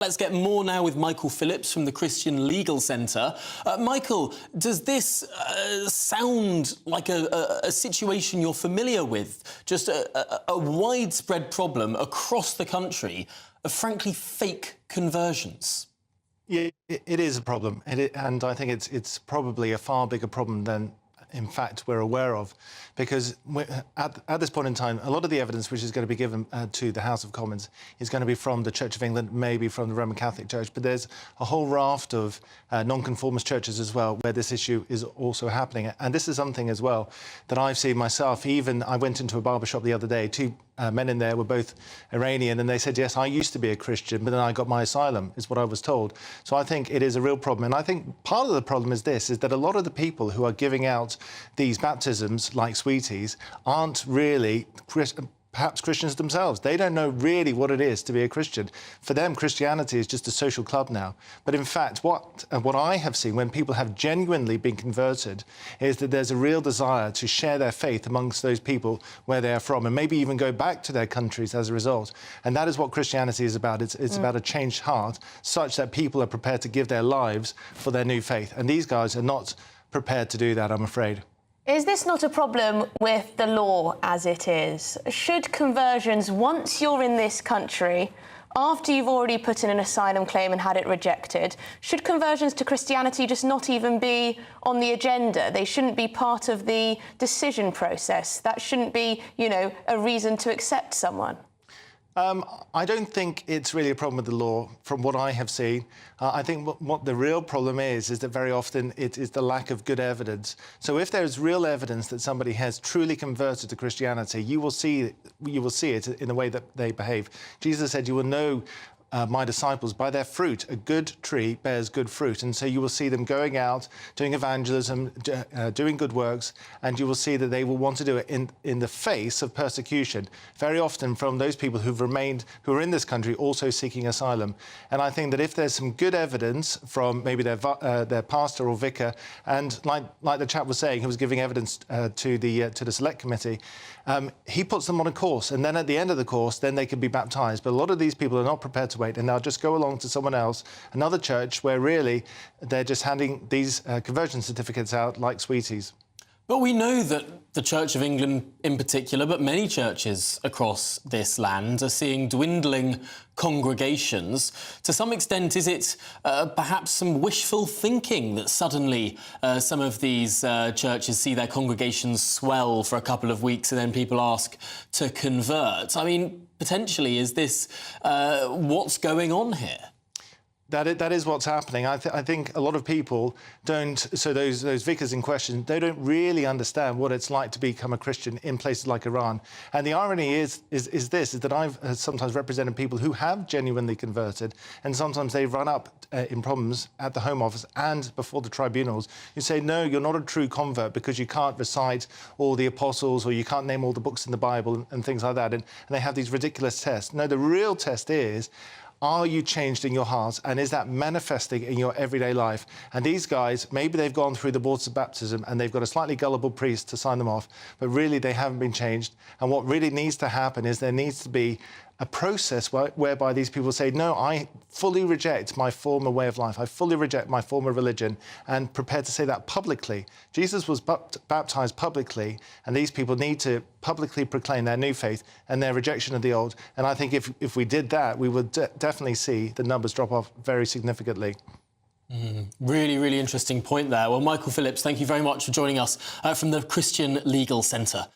Let's get more now with Michael Phillips from the Christian Legal Centre. Michael, does this sound like a situation you're familiar with? Just a widespread problem across the country of, frankly, fake conversions? Yeah, it is a problem, and I think it's probably a far bigger problem than, in fact, we're aware of, because at this point in time, a lot of the evidence which is going to be given to the House of Commons is going to be from the Church of England, maybe from the Roman Catholic Church, but there's a whole raft of non-conformist churches as well where this issue is also happening. And this is something as well that I've seen myself. Even I went into a barber shop the other day, two men in there were both Iranian, and they said, yes, I used to be a Christian, but then I got my asylum, is what I was told. So I think it is a real problem. And I think part of the problem is this, is that a lot of the people who are giving out these baptisms, like Sweeties, aren't really perhaps Christians themselves. They don't know really what it is to be a Christian. For them, Christianity is just a social club now. But in fact, what I have seen when people have genuinely been converted is that there's a real desire to share their faith amongst those people where they are from, and maybe even go back to their countries as a result. And that is what Christianity is about. It's about a changed heart, such that people are prepared to give their lives for their new faith. And these guys are not prepared to do that, I'm afraid. Is this not a problem with the law as it is? Should conversions, once you're in this country, after you've already put in an asylum claim and had it rejected, should conversions to Christianity just not even be on the agenda? They shouldn't be part of the decision process. That shouldn't be, a reason to accept someone. I don't think it's really a problem with the law, from what I have seen. I think what the real problem is that very often it is the lack of good evidence. So if there's real evidence that somebody has truly converted to Christianity, you will see it in the way that they behave. Jesus said, you will know my disciples by their fruit. A good tree bears good fruit, and so you will see them going out, doing evangelism, doing good works, and you will see that they will want to do it in the face of persecution, very often from those people who are in this country also seeking asylum. And I think that if there's some good evidence from maybe their pastor or vicar, and like the chap was saying, who was giving evidence to the select committee, he puts them on a course, and then at the end of the course, then they can be baptised. But a lot of these people are not prepared to wait, and they'll just go along to someone else, another church, where really they're just handing these conversion certificates out like Sweeties. But we know that the Church of England in particular, but many churches across this land, are seeing dwindling congregations. To some extent, is it perhaps some wishful thinking that suddenly some of these churches see their congregations swell for a couple of weeks and then people ask to convert? I mean, potentially, is this what's going on here? That is what's happening. I think a lot of people don't, so those vicars in question, they don't really understand what it's like to become a Christian in places like Iran. And the irony is that I've sometimes represented people who have genuinely converted, and sometimes they run up in problems at the Home Office and before the tribunals. You say, no, you're not a true convert because you can't recite all the apostles, or you can't name all the books in the Bible and things like that. And they have these ridiculous tests. No, the real test is, are you changed in your heart, and is that manifesting in your everyday life? And these guys, maybe they've gone through the waters of baptism and they've got a slightly gullible priest to sign them off, but really they haven't been changed. And what really needs to happen is there needs to be a process whereby these people say, no, I fully reject my former way of life. I fully reject my former religion, and prepared to say that publicly. Jesus was baptised publicly, and these people need to publicly proclaim their new faith and their rejection of the old. And I think if we did that, we would definitely see the numbers drop off very significantly. Really, really interesting point there. Well, Michael Phillips, thank you very much for joining us from the Christian Legal Centre.